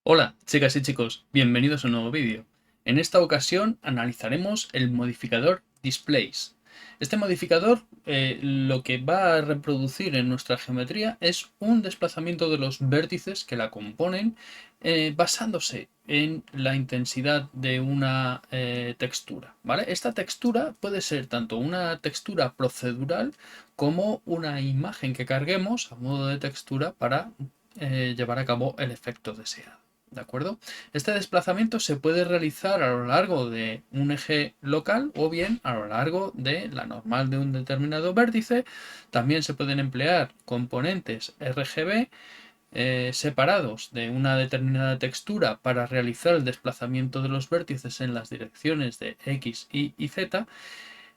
Hola, chicas y chicos, bienvenidos a un nuevo vídeo. En esta ocasión analizaremos el modificador Displace. Este modificador lo que va a reproducir en nuestra geometría es un desplazamiento de los vértices que la componen basándose en la intensidad de una textura, ¿vale? Esta textura puede ser tanto una textura procedural como una imagen que carguemos a modo de textura para llevar a cabo el efecto deseado. ¿De acuerdo? Este desplazamiento se puede realizar a lo largo de un eje local o bien a lo largo de la normal de un determinado vértice. También se pueden emplear componentes RGB separados de una determinada textura para realizar el desplazamiento de los vértices en las direcciones de X, Y Z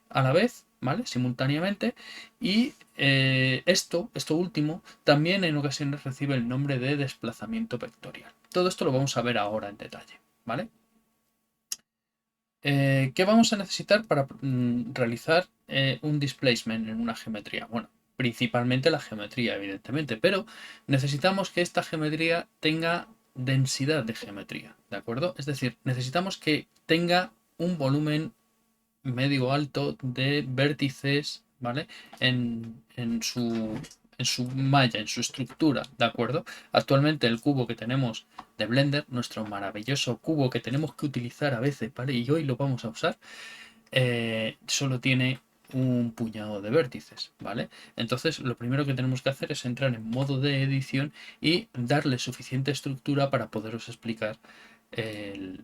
a la vez, ¿vale? Simultáneamente. Y esto último también en ocasiones recibe el nombre de desplazamiento vectorial. Todo esto lo vamos a ver ahora en detalle, ¿vale? ¿Qué vamos a necesitar para realizar un displacement en una geometría? Bueno, principalmente la geometría, evidentemente, pero necesitamos que esta geometría tenga densidad de geometría, ¿de acuerdo? Es decir, necesitamos que tenga un volumen medio alto de vértices, ¿vale? En su malla, en su estructura, ¿de acuerdo? Actualmente el cubo que tenemos de Blender, nuestro maravilloso cubo que tenemos que utilizar a veces, ¿vale? Y hoy lo vamos a usar, solo tiene un puñado de vértices, ¿vale? Entonces lo primero que tenemos que hacer es entrar en modo de edición y darle suficiente estructura para poderos explicar el,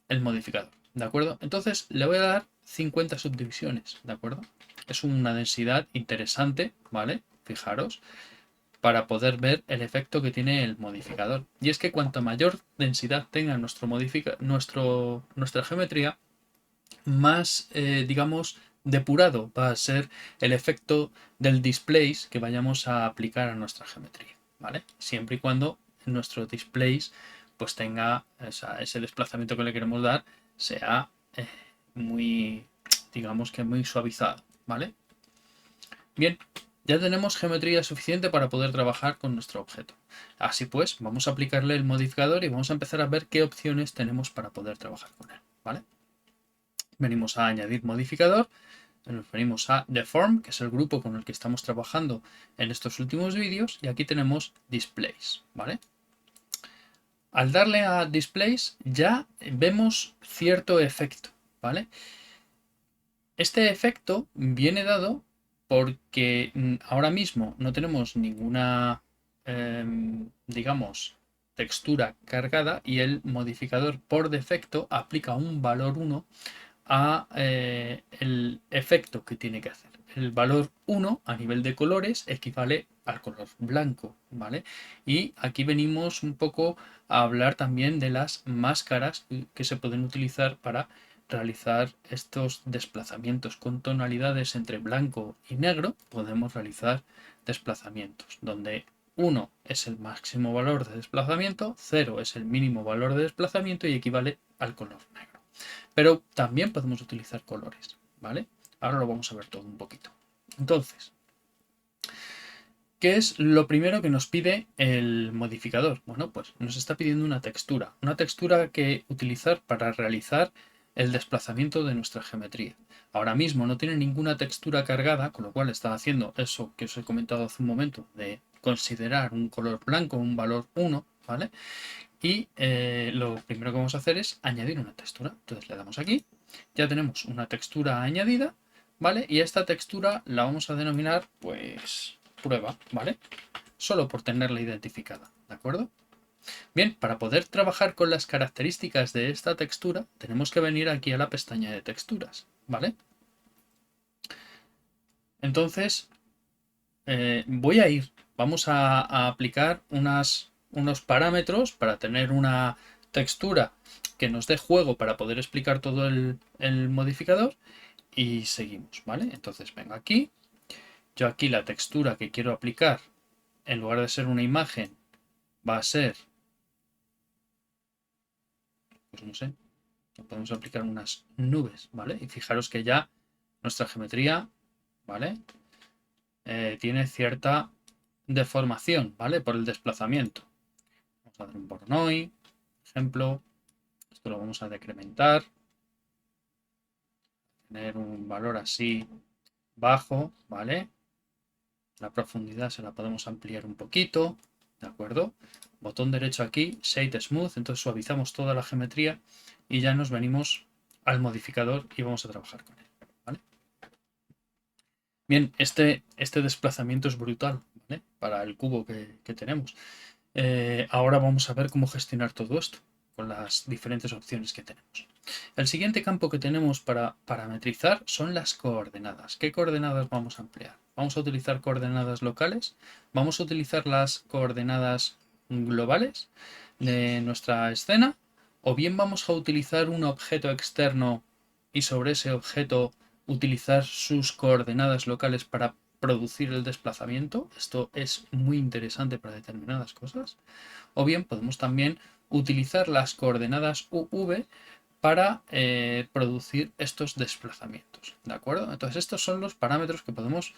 el modificador, ¿de acuerdo? Entonces le voy a dar 50 subdivisiones, ¿de acuerdo? Es una densidad interesante, ¿vale? Fijaros, para poder ver el efecto que tiene el modificador. Y es que cuanto mayor densidad tenga nuestra geometría, más, digamos, depurado va a ser el efecto del displace que vayamos a aplicar a nuestra geometría, ¿vale? Siempre y cuando nuestro displace pues tenga ese desplazamiento que le queremos dar sea muy, digamos que muy suavizado, ¿vale? Bien, ya tenemos geometría suficiente para poder trabajar con nuestro objeto. Así pues, vamos a aplicarle el modificador y vamos a empezar a ver qué opciones tenemos para poder trabajar con él, ¿vale? Venimos a añadir modificador, nos venimos a Deform, que es el grupo con el que estamos trabajando en estos últimos vídeos, y aquí tenemos Displays, ¿vale? Al darle a Displays ya vemos cierto efecto, ¿vale? Este efecto viene dado porque ahora mismo no tenemos ninguna, digamos, textura cargada y el modificador por defecto aplica un valor 1 a el efecto que tiene que hacer. El valor 1 a nivel de colores equivale al color blanco, ¿vale? Y aquí venimos un poco a hablar también de las máscaras que se pueden utilizar para realizar estos desplazamientos con tonalidades entre blanco y negro. Podemos realizar desplazamientos donde 1 es el máximo valor de desplazamiento, 0 es el mínimo valor de desplazamiento y equivale al color negro. Pero también podemos utilizar colores, ¿vale? Ahora lo vamos a ver todo un poquito. Entonces, ¿qué es lo primero que nos pide el modificador? Bueno, pues nos está pidiendo una textura que utilizar para realizar el desplazamiento de nuestra geometría. Ahora mismo no tiene ninguna textura cargada, con lo cual está haciendo eso que os he comentado hace un momento, de considerar un color blanco, un valor 1, ¿vale? Y lo primero que vamos a hacer es añadir una textura. Entonces le damos aquí, ya tenemos una textura añadida, ¿vale? Y esta textura la vamos a denominar, pues, prueba, ¿vale? Solo por tenerla identificada, ¿de acuerdo? Bien, para poder trabajar con las características de esta textura, tenemos que venir aquí a la pestaña de texturas, ¿vale? Entonces, vamos a aplicar unos parámetros para tener una textura que nos dé juego para poder explicar todo el modificador y seguimos, ¿vale? Entonces vengo aquí, yo aquí la textura que quiero aplicar, en lugar de ser una imagen, va a ser, pues no sé, podemos aplicar unas nubes, ¿vale? Y fijaros que ya nuestra geometría, ¿vale? Tiene cierta deformación, ¿vale? Por el desplazamiento. Vamos a dar un Voronoi, ejemplo. Esto lo vamos a decrementar. Tener un valor así bajo, ¿vale? La profundidad se la podemos ampliar un poquito, ¿de acuerdo? Botón derecho aquí, Shade Smooth, entonces suavizamos toda la geometría y ya nos venimos al modificador y vamos a trabajar con él, ¿vale? Bien, este desplazamiento es brutal, ¿vale? Para el cubo que tenemos. Ahora vamos a ver cómo gestionar todo esto con las diferentes opciones que tenemos. El siguiente campo que tenemos para parametrizar son las coordenadas. ¿Qué coordenadas vamos a emplear? Vamos a utilizar coordenadas locales, vamos a utilizar las coordenadas globales de nuestra escena, o bien vamos a utilizar un objeto externo y sobre ese objeto utilizar sus coordenadas locales para producir el desplazamiento. Esto es muy interesante para determinadas cosas. O bien podemos también utilizar las coordenadas UV para producir estos desplazamientos. ¿De acuerdo? Entonces estos son los parámetros que podemos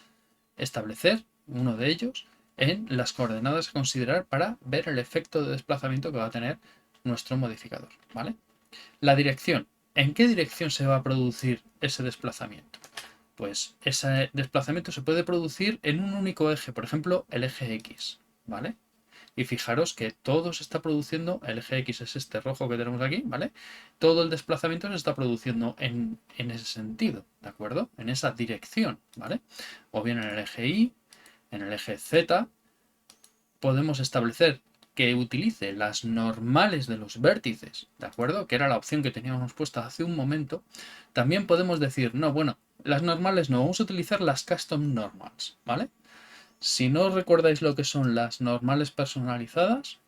establecer, uno de ellos, en las coordenadas a considerar para ver el efecto de desplazamiento que va a tener nuestro modificador. ¿Vale? La dirección. ¿En qué dirección se va a producir ese desplazamiento? Pues ese desplazamiento se puede producir en un único eje, por ejemplo, el eje X, ¿vale? Y fijaros que todo se está produciendo, el eje X es este rojo que tenemos aquí, ¿vale? Todo el desplazamiento se está produciendo en ese sentido, ¿de acuerdo? En esa dirección, ¿vale? O bien en el eje Y, en el eje Z, podemos establecer que utilice las normales de los vértices, ¿de acuerdo? Que era la opción que teníamos puesta hace un momento. También podemos decir, no, bueno, las normales no, vamos a utilizar las custom normals, ¿vale? Si no recordáis lo que son las normales personalizadas,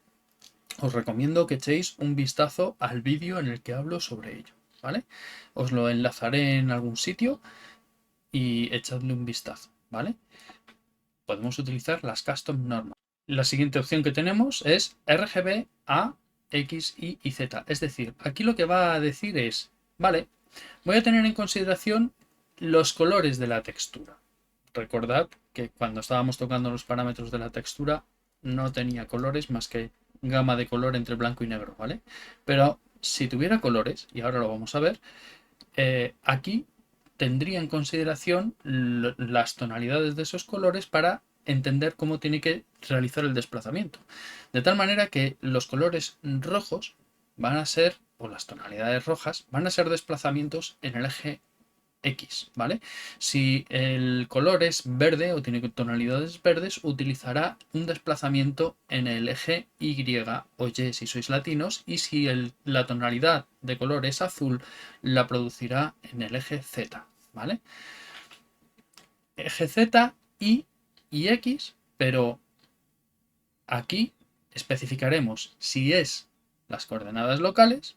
os recomiendo que echéis un vistazo al vídeo en el que hablo sobre ello, ¿vale? Os lo enlazaré en algún sitio y echadle un vistazo, ¿vale? Podemos utilizar las custom normals. La siguiente opción que tenemos es RGB A, X, Y Z. Es decir, aquí lo que va a decir es, vale, voy a tener en consideración los colores de la textura. Recordad que cuando estábamos tocando los parámetros de la textura no tenía colores más que gama de color entre blanco y negro, ¿vale? Pero si tuviera colores, y ahora lo vamos a ver, aquí tendría en consideración las tonalidades de esos colores para entender cómo tiene que realizar el desplazamiento. De tal manera que los colores rojos van a ser, o las tonalidades rojas, van a ser desplazamientos en el eje X, ¿vale? Si el color es verde o tiene tonalidades verdes, utilizará un desplazamiento en el eje Y o Y si sois latinos, y si la tonalidad de color es azul, la producirá en el eje Z, ¿vale? Eje Z, y X, pero aquí especificaremos si es las coordenadas locales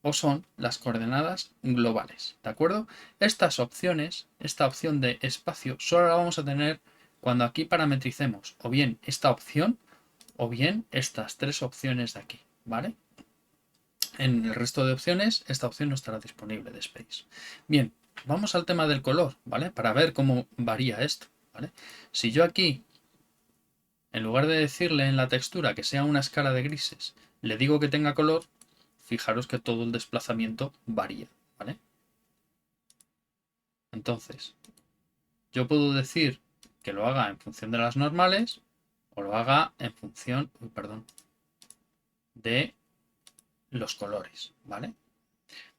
o son las coordenadas globales, ¿de acuerdo? Estas opciones, esta opción de espacio, solo la vamos a tener cuando aquí parametricemos o bien esta opción o bien estas tres opciones de aquí, ¿vale? En el resto de opciones, esta opción no estará disponible de Space. Bien, vamos al tema del color, ¿vale? Para ver cómo varía esto, ¿vale? Si yo aquí, en lugar de decirle en la textura que sea una escala de grises, le digo que tenga color, fijaros que todo el desplazamiento varía, ¿vale? Entonces, yo puedo decir que lo haga en función de las normales o lo haga en función, perdón, de los colores, ¿vale?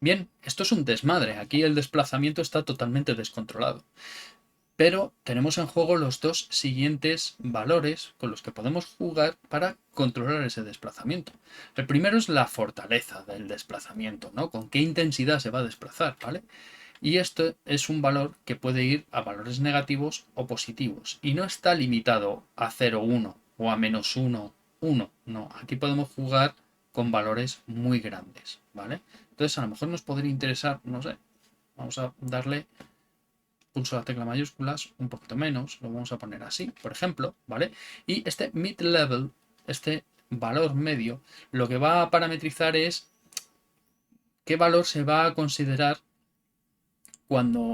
Bien, esto es un desmadre. Aquí el desplazamiento está totalmente descontrolado. Pero tenemos en juego los dos siguientes valores con los que podemos jugar para controlar ese desplazamiento. El primero es la fortaleza del desplazamiento, ¿no? Con qué intensidad se va a desplazar, ¿vale? Y esto es un valor que puede ir a valores negativos o positivos. Y no está limitado a 0, 1 o a menos 1, 1. No, aquí podemos jugar con valores muy grandes, ¿vale? Entonces a lo mejor nos podría interesar, no sé, vamos a darle pulso la tecla mayúsculas, un poquito menos, lo vamos a poner así, por ejemplo, ¿vale? Y este mid-level, este valor medio, lo que va a parametrizar es qué valor se va a considerar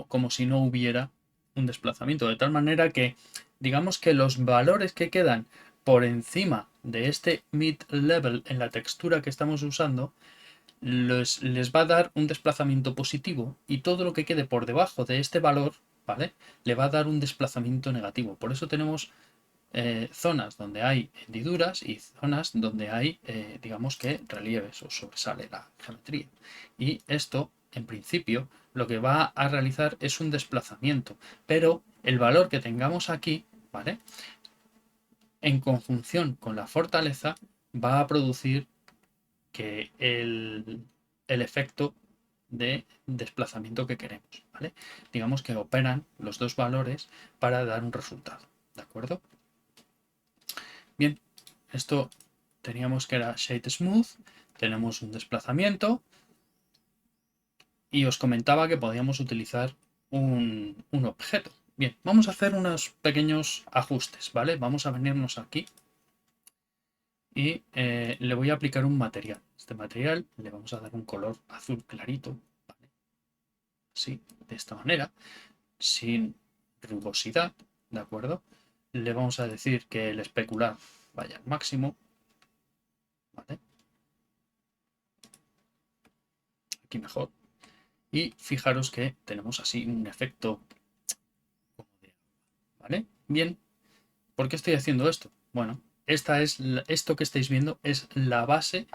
como si no hubiera un desplazamiento. De tal manera que, digamos que los valores que quedan por encima de este mid-level en la textura que estamos usando, les va a dar un desplazamiento positivo, y todo lo que quede por debajo de este valor, ¿vale?, le va a dar un desplazamiento negativo. Por eso tenemos zonas donde hay hendiduras y zonas donde hay, digamos que relieves o sobresale la geometría. Y esto, en principio, lo que va a realizar es un desplazamiento, pero el valor que tengamos aquí, ¿vale?, en conjunción con la fortaleza, va a producir que el efecto de desplazamiento que queremos, ¿vale? Digamos que operan los dos valores para dar un resultado, ¿de acuerdo? Bien, esto teníamos que era Shade Smooth, tenemos un desplazamiento, y os comentaba que podíamos utilizar un objeto. Bien, vamos a hacer unos pequeños ajustes, ¿vale? Vamos a venirnos aquí y le voy a aplicar un material. Este material le vamos a dar un color azul clarito, ¿vale? Así, de esta manera, sin rugosidad, ¿de acuerdo? Le vamos a decir que el especular vaya al máximo, ¿vale? Aquí mejor. Y fijaros que tenemos así un efecto, ¿vale? Bien, ¿por qué estoy haciendo esto? Bueno, esto que estáis viendo es la base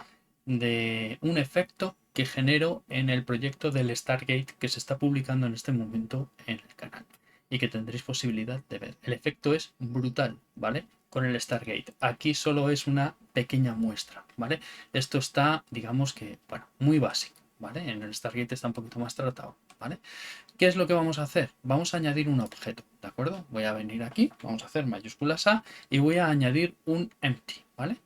de un efecto que genero en el proyecto del Stargate que se está publicando en este momento en el canal y que tendréis posibilidad de ver. El efecto es brutal, ¿vale? Con el Stargate. Aquí solo es una pequeña muestra, ¿vale? Esto está, digamos que, bueno, muy básico, ¿vale? En el Stargate está un poquito más tratado, ¿vale? ¿Qué es lo que vamos a hacer? Vamos a añadir un objeto, ¿de acuerdo? Voy a venir aquí, vamos a hacer mayúsculas A y voy a añadir un empty, ¿vale?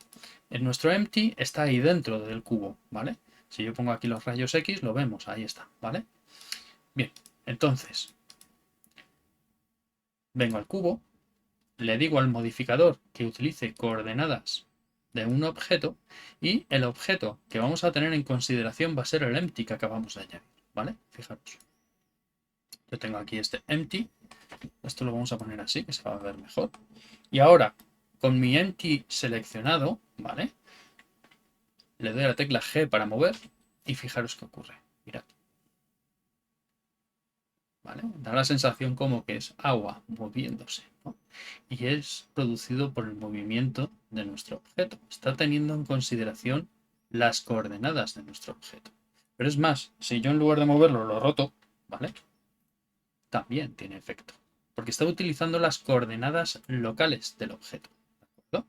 En nuestro empty está ahí dentro del cubo, ¿vale? Si yo pongo aquí los rayos X, lo vemos, ahí está, ¿vale? Bien, entonces, vengo al cubo, le digo al modificador que utilice coordenadas de un objeto, y el objeto que vamos a tener en consideración va a ser el empty que acabamos de añadir, ¿vale? Fijaros. Yo tengo aquí este empty, esto lo vamos a poner así, que se va a ver mejor. Y ahora, con mi empty seleccionado, ¿vale?, le doy a la tecla G para mover y fijaros qué ocurre. Mirad. ¿Vale? Da la sensación como que es agua moviéndose, ¿no? Y es producido por el movimiento de nuestro objeto. Está teniendo en consideración las coordenadas de nuestro objeto. Pero es más, si yo en lugar de moverlo lo roto, ¿vale?, también tiene efecto, porque está utilizando las coordenadas locales del objeto. ¿De acuerdo?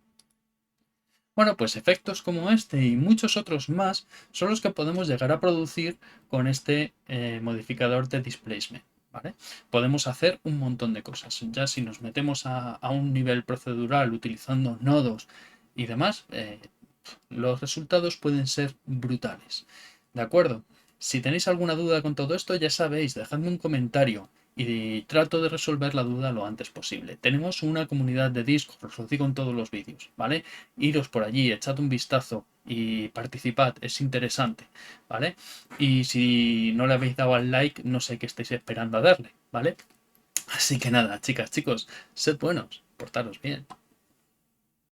Bueno, pues efectos como este y muchos otros más son los que podemos llegar a producir con este modificador de displacement, ¿vale? Podemos hacer un montón de cosas. Ya si nos metemos a un nivel procedural utilizando nodos y demás, los resultados pueden ser brutales. ¿De acuerdo? Si tenéis alguna duda con todo esto, ya sabéis, dejadme un comentario y trato de resolver la duda lo antes posible. Tenemos una comunidad de Discord, os lo digo en todos los vídeos, ¿vale? Iros por allí, echad un vistazo y participad, es interesante, ¿vale? Y si no le habéis dado al like, no sé qué estáis esperando a darle, ¿vale? Así que nada, chicas, chicos, sed buenos, portaros bien.